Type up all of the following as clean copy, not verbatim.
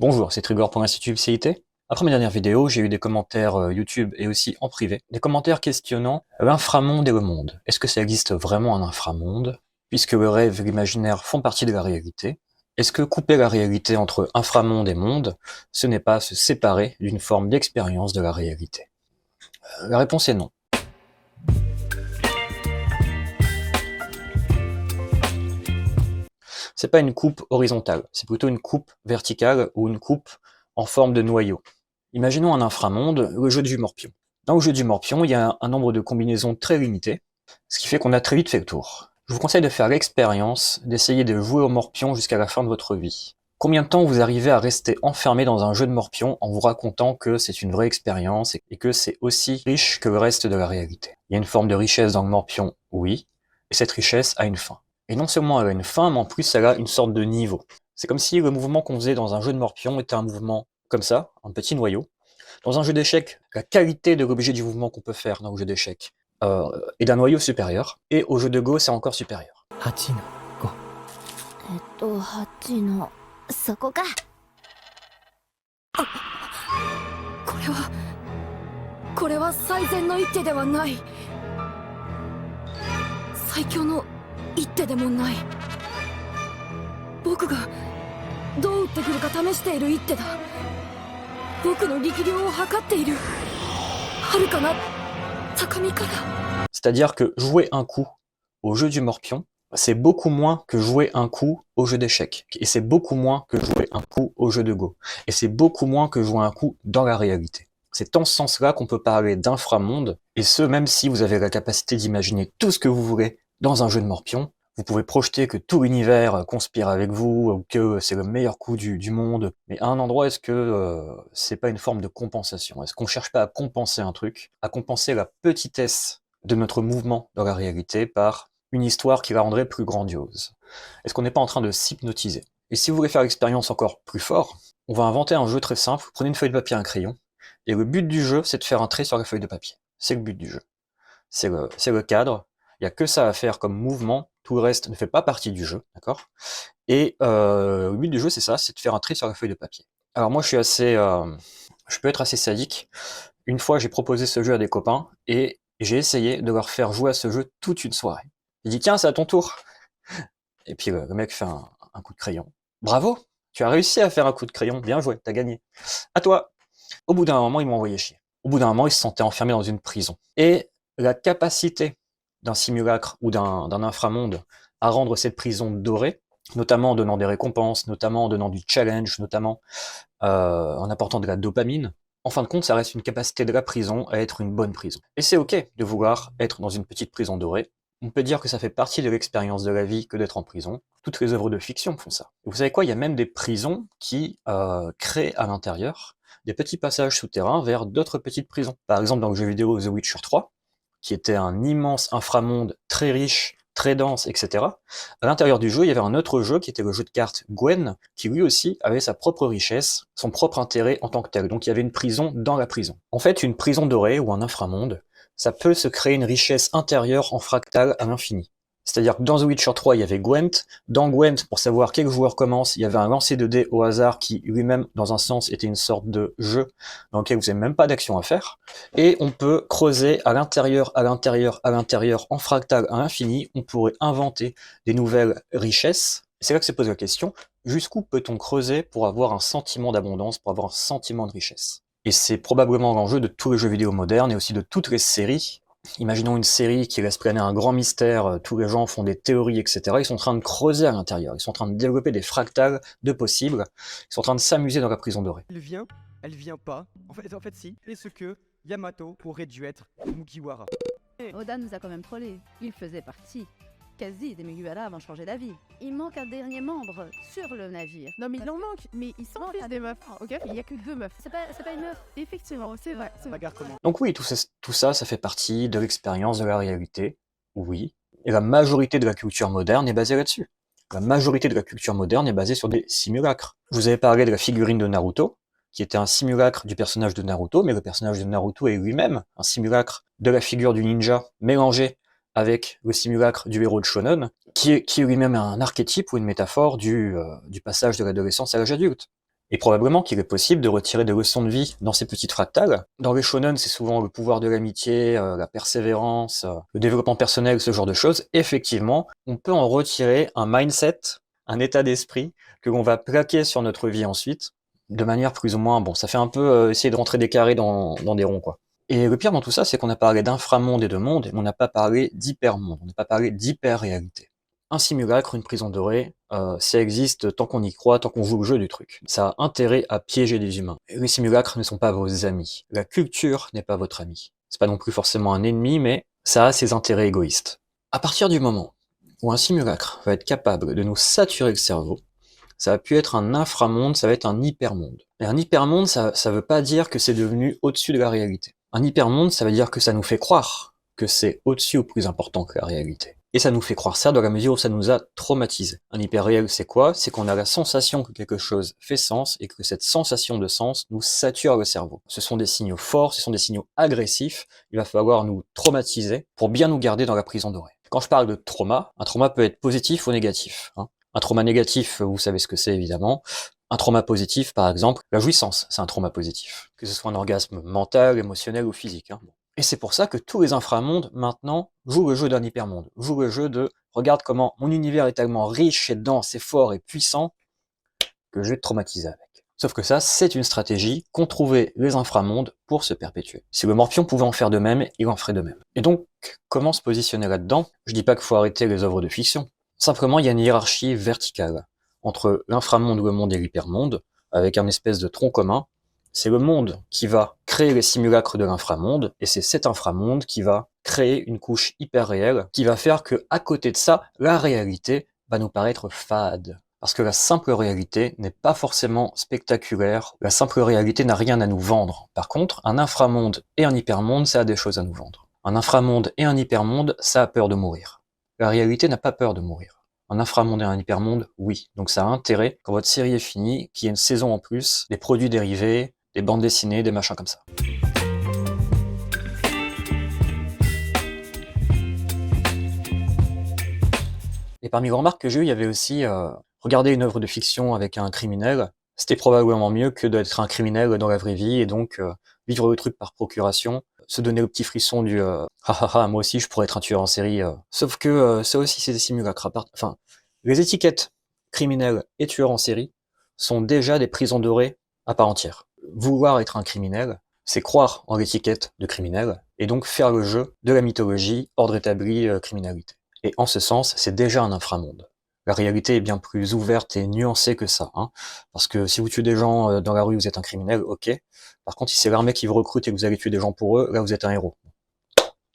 Bonjour, c'est Trigor pour l'Institut UPCIT. Après ma dernière vidéo, j'ai eu des commentaires YouTube et aussi en privé, des commentaires questionnant l'inframonde et le monde. Est-ce que ça existe vraiment un inframonde, puisque le rêve et l'imaginaire font partie de la réalité? Est-ce que couper la réalité entre inframonde et monde, ce n'est pas se séparer d'une forme d'expérience de la réalité? La réponse est non. C'est pas une coupe horizontale, c'est plutôt une coupe verticale ou une coupe en forme de noyau. Imaginons un inframonde, le jeu du morpion. Dans le jeu du morpion, il y a un nombre de combinaisons très limité, ce qui fait qu'on a très vite fait le tour. Je vous conseille de faire l'expérience d'essayer de jouer au morpion jusqu'à la fin de votre vie. Combien de temps vous arrivez à rester enfermé dans un jeu de morpion en vous racontant que c'est une vraie expérience et que c'est aussi riche que le reste de la réalité? Il y a une forme de richesse dans le morpion, oui, et cette richesse a une fin. Et non seulement elle a une fin, mais en plus elle a une sorte de niveau. C'est comme si le mouvement qu'on faisait dans un jeu de morpion était un mouvement comme ça, un petit noyau. Dans un jeu d'échecs, la qualité de l'objet du mouvement qu'on peut faire dans le jeu d'échecs est d'un noyau supérieur, et au jeu de Go, c'est encore supérieur. 8の5。8のそこか。これは最善の一手ではない。最強の一手でもない。僕がどう打ってくるか試している一手だ。僕の力量を測っている。遥かな高みから。 C'est-à-dire que jouer un coup au jeu du morpion, c'est beaucoup moins que jouer un coup au jeu d'échecs. Et c'est beaucoup moins que jouer un coup au jeu de Go. Et c'est beaucoup moins que jouer un coup dans la réalité. C'est en ce sens-là qu'on peut parler d'inframonde, et ce, même si vous avez la capacité d'imaginer tout ce que vous voulez dans un jeu de morpion. Vous pouvez projeter que tout l'univers conspire avec vous, ou que c'est le meilleur coup du monde. Mais à un endroit, est-ce que c'est pas une forme de compensation? Est-ce qu'on cherche pas à compenser un truc, à compenser la petitesse de notre mouvement dans la réalité par une histoire qui la rendrait plus grandiose? Est-ce qu'on n'est pas en train de s'hypnotiser? Et si vous voulez faire l'expérience encore plus fort, on va inventer un jeu très simple. Vous prenez une feuille de papier et un crayon, et le but du jeu, c'est de faire un trait sur la feuille de papier. C'est le but du jeu. C'est le cadre. Il n'y a que ça à faire comme mouvement. Tout le reste ne fait pas partie du jeu, d'accord? Et le but du jeu, c'est ça, c'est de faire un trait sur la feuille de papier. Alors moi, je peux être assez sadique. Une fois, j'ai proposé ce jeu à des copains, et j'ai essayé de leur faire jouer à ce jeu toute une soirée. J'ai dit, tiens, c'est à ton tour. Et puis le mec fait un coup de crayon. Bravo, tu as réussi à faire un coup de crayon, bien joué, t'as gagné. À toi. Au bout d'un moment, ils m'ont envoyé chier. Au bout d'un moment, ils se sentaient enfermés dans une prison. Et la capacité d'un simulacre ou d'un inframonde à rendre cette prison dorée, notamment en donnant des récompenses, notamment en donnant du challenge, notamment en apportant de la dopamine, en fin de compte, ça reste une capacité de la prison à être une bonne prison. Et c'est ok de vouloir être dans une petite prison dorée. On peut dire que ça fait partie de l'expérience de la vie que d'être en prison. Toutes les œuvres de fiction font ça. Et vous savez quoi, il y a même des prisons qui créent à l'intérieur des petits passages souterrains vers d'autres petites prisons. Par exemple, dans le jeu vidéo The Witcher 3, qui était un immense inframonde très riche, très dense, etc. À l'intérieur du jeu, il y avait un autre jeu qui était le jeu de cartes Gwen, qui lui aussi avait sa propre richesse, son propre intérêt en tant que tel. Donc il y avait une prison dans la prison. En fait, une prison dorée ou un inframonde, ça peut se créer une richesse intérieure en fractal à l'infini. C'est-à-dire que dans The Witcher 3, il y avait Gwent. Dans Gwent, pour savoir quel joueur commence, il y avait un lancer de dés au hasard qui lui-même, dans un sens, était une sorte de jeu dans lequel vous n'avez même pas d'action à faire. Et on peut creuser à l'intérieur, à l'intérieur, à l'intérieur, en fractal à l'infini. On pourrait inventer des nouvelles richesses. C'est là que se pose la question, jusqu'où peut-on creuser pour avoir un sentiment d'abondance, pour avoir un sentiment de richesse? Et c'est probablement l'enjeu de tous les jeux vidéo modernes et aussi de toutes les séries. Imaginons une série qui laisse planer un grand mystère, tous les gens font des théories, etc. Ils sont en train de creuser à l'intérieur, ils sont en train de développer des fractales de possibles, ils sont en train de s'amuser dans la prison dorée. Elle vient pas. En fait si. Est-ce que Yamato aurait dû être Mugiwara? Oda nous a quand même trollé. Il faisait partie quasi des Mugiwara avant de changer d'avis. Il manque un dernier membre sur le navire. Non mais il en manque, mais ils sont plus des meufs, ok? Il y a que 2 meufs. C'est pas une meuf. Effectivement, c'est vrai. Regarde comment. Donc oui, tout ça, ça fait partie de l'expérience de la réalité, oui. Et la majorité de la culture moderne est basée là-dessus. La majorité de la culture moderne est basée sur des simulacres. Je vous avais parlé de la figurine de Naruto, qui était un simulacre du personnage de Naruto, mais le personnage de Naruto est lui-même un simulacre de la figure du ninja mélangé avec le simulacre du héros de shonen, qui est lui-même un archétype ou une métaphore du passage de l'adolescence à l'âge adulte. Et probablement qu'il est possible de retirer des leçons de vie dans ces petites fractales. Dans les shonen, c'est souvent le pouvoir de l'amitié, la persévérance, le développement personnel, ce genre de choses. Effectivement, on peut en retirer un mindset, un état d'esprit que l'on va plaquer sur notre vie ensuite, de manière plus ou moins, bon, ça fait un peu essayer de rentrer des carrés dans des ronds, quoi. Et le pire dans tout ça, c'est qu'on a parlé d'inframonde et de monde, mais on n'a pas parlé d'hypermonde, on n'a pas parlé d'hyper-réalité. Un simulacre, une prison dorée, ça existe tant qu'on y croit, tant qu'on joue le jeu du truc. Ça a intérêt à piéger les humains. Les simulacres ne sont pas vos amis. La culture n'est pas votre ami. C'est pas non plus forcément un ennemi, mais ça a ses intérêts égoïstes. À partir du moment où un simulacre va être capable de nous saturer le cerveau, ça va plus être un inframonde, ça va être un hypermonde. Et un hypermonde, ça veut pas dire que c'est devenu au-dessus de la réalité. Un hypermonde, ça veut dire que ça nous fait croire que c'est au-dessus ou plus important que la réalité. Et ça nous fait croire ça dans la mesure où ça nous a traumatisés. Un hyperréel, c'est quoi? C'est qu'on a la sensation que quelque chose fait sens et que cette sensation de sens nous sature le cerveau. Ce sont des signaux forts, ce sont des signaux agressifs. Il va falloir nous traumatiser pour bien nous garder dans la prison dorée. Quand je parle de trauma, un trauma peut être positif ou négatif. Un trauma négatif, vous savez ce que c'est évidemment. Un trauma positif, par exemple, la jouissance, c'est un trauma positif. Que ce soit un orgasme mental, émotionnel ou physique. Et c'est pour ça que tous les inframondes, maintenant, jouent le jeu d'un hypermonde. Jouent le jeu de « regarde comment mon univers est tellement riche et dense et fort et puissant que je vais te traumatiser avec ». Sauf que ça, c'est une stratégie qu'ont trouvé les inframondes pour se perpétuer. Si le Morpion pouvait en faire de même, il en ferait de même. Et donc, comment se positionner là-dedans? Je dis pas qu'il faut arrêter les œuvres de fiction. Simplement, il y a une hiérarchie verticale entre l'inframonde, le monde et l'hypermonde, avec un espèce de tronc commun. C'est le monde qui va créer les simulacres de l'inframonde, et c'est cet inframonde qui va créer une couche hyper réelle, qui va faire que, à côté de ça, la réalité va nous paraître fade. Parce que la simple réalité n'est pas forcément spectaculaire, la simple réalité n'a rien à nous vendre. Par contre, un inframonde et un hypermonde, ça a des choses à nous vendre. Un inframonde et un hypermonde, ça a peur de mourir. La réalité n'a pas peur de mourir. Un inframonde et un hypermonde, oui. Donc ça a intérêt, quand votre série est finie, qu'il y ait une saison en plus, des produits dérivés, des bandes dessinées, des machins comme ça. Et parmi les remarques que j'ai eues, il y avait aussi regarder une œuvre de fiction avec un criminel, c'était probablement mieux que d'être un criminel dans la vraie vie et donc vivre le truc par procuration, se donner le petit frisson du moi aussi je pourrais être un tueur en série. Sauf que ça aussi c'est des simulacres. Enfin, les étiquettes criminel et tueur en série sont déjà des prisons dorées à part entière. Vouloir être un criminel, c'est croire en l'étiquette de criminel et donc faire le jeu de la mythologie, ordre établi, criminalité. Et en ce sens, c'est déjà un inframonde. La réalité est bien plus ouverte et nuancée que ça, parce que si vous tuez des gens dans la rue, vous êtes un criminel, ok. Par contre, si c'est l'armée qui vous recrute et que vous allez tuer des gens pour eux, là vous êtes un héros.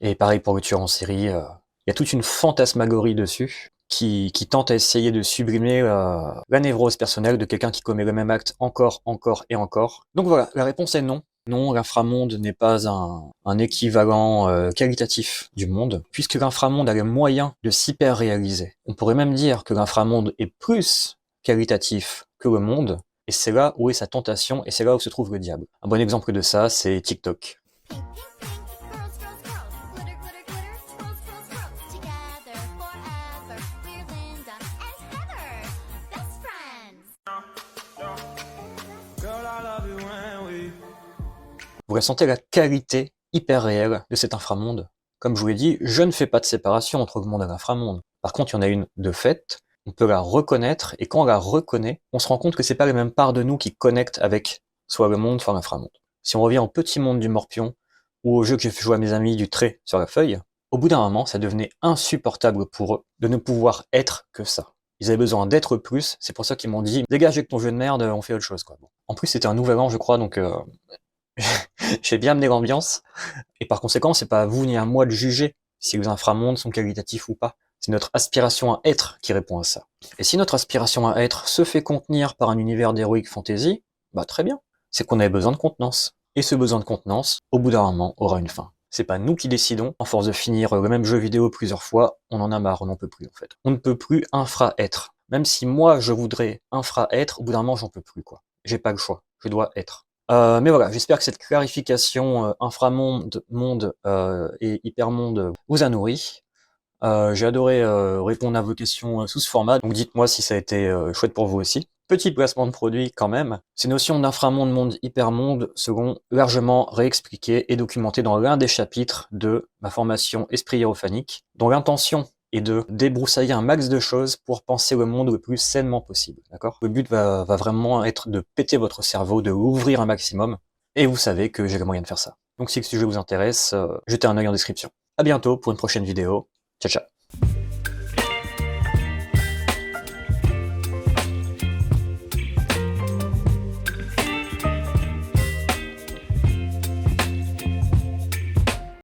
Et pareil pour le tueur en série, il y a toute une fantasmagorie dessus qui tente à essayer de sublimer la névrose personnelle de quelqu'un qui commet le même acte encore et encore. Donc voilà, la réponse est non. Non, l'inframonde n'est pas un équivalent qualitatif du monde, puisque l'inframonde a les moyens de s'hyper-réaliser. On pourrait même dire que l'inframonde est plus qualitatif que le monde, et c'est là où est sa tentation, et c'est là où se trouve le diable. Un bon exemple de ça, c'est TikTok. Vous ressentez la qualité hyper réelle de cet inframonde. Comme je vous l'ai dit, je ne fais pas de séparation entre le monde et l'inframonde. Par contre, il y en a une de fait, on peut la reconnaître, et quand on la reconnaît, on se rend compte que c'est pas les mêmes parts de nous qui connectent avec soit le monde, soit l'inframonde. Si on revient au petit monde du Morpion, ou au jeu que j'ai fait jouer à mes amis du trait sur la feuille, au bout d'un moment, ça devenait insupportable pour eux de ne pouvoir être que ça. Ils avaient besoin d'être plus, c'est pour ça qu'ils m'ont dit « Dégage avec ton jeu de merde, on fait autre chose ». Bon. En plus, c'était un nouvel an, je crois, donc j'ai bien amené l'ambiance, et par conséquent, c'est pas à vous ni à moi de juger si les inframondes sont qualitatifs ou pas. C'est notre aspiration à être qui répond à ça. Et si notre aspiration à être se fait contenir par un univers d'heroic fantasy, bah très bien. C'est qu'on avait besoin de contenance. Et ce besoin de contenance, au bout d'un moment, aura une fin. C'est pas nous qui décidons, en force de finir le même jeu vidéo plusieurs fois, on en a marre, on n'en peut plus en fait. On ne peut plus infra-être. Même si moi je voudrais infra-être, au bout d'un moment j'en peux plus quoi. J'ai pas le choix, je dois être. Mais voilà, j'espère que cette clarification inframonde, monde et hypermonde vous a nourri. J'ai adoré répondre à vos questions sous ce format, donc dites-moi si ça a été chouette pour vous aussi. Petit placement de produit quand même. Ces notions d'inframonde, monde, hypermonde seront largement réexpliquées et documentées dans l'un des chapitres de ma formation Esprit hiérophanique, dont l'intention est de débroussailler un max de choses pour penser le monde le plus sainement possible, d'accord? Le but va vraiment être de péter votre cerveau, de l'ouvrir un maximum, et vous savez que j'ai le moyen de faire ça. Donc si le sujet vous intéresse, jetez un œil en description. À bientôt pour une prochaine vidéo. Ciao ciao.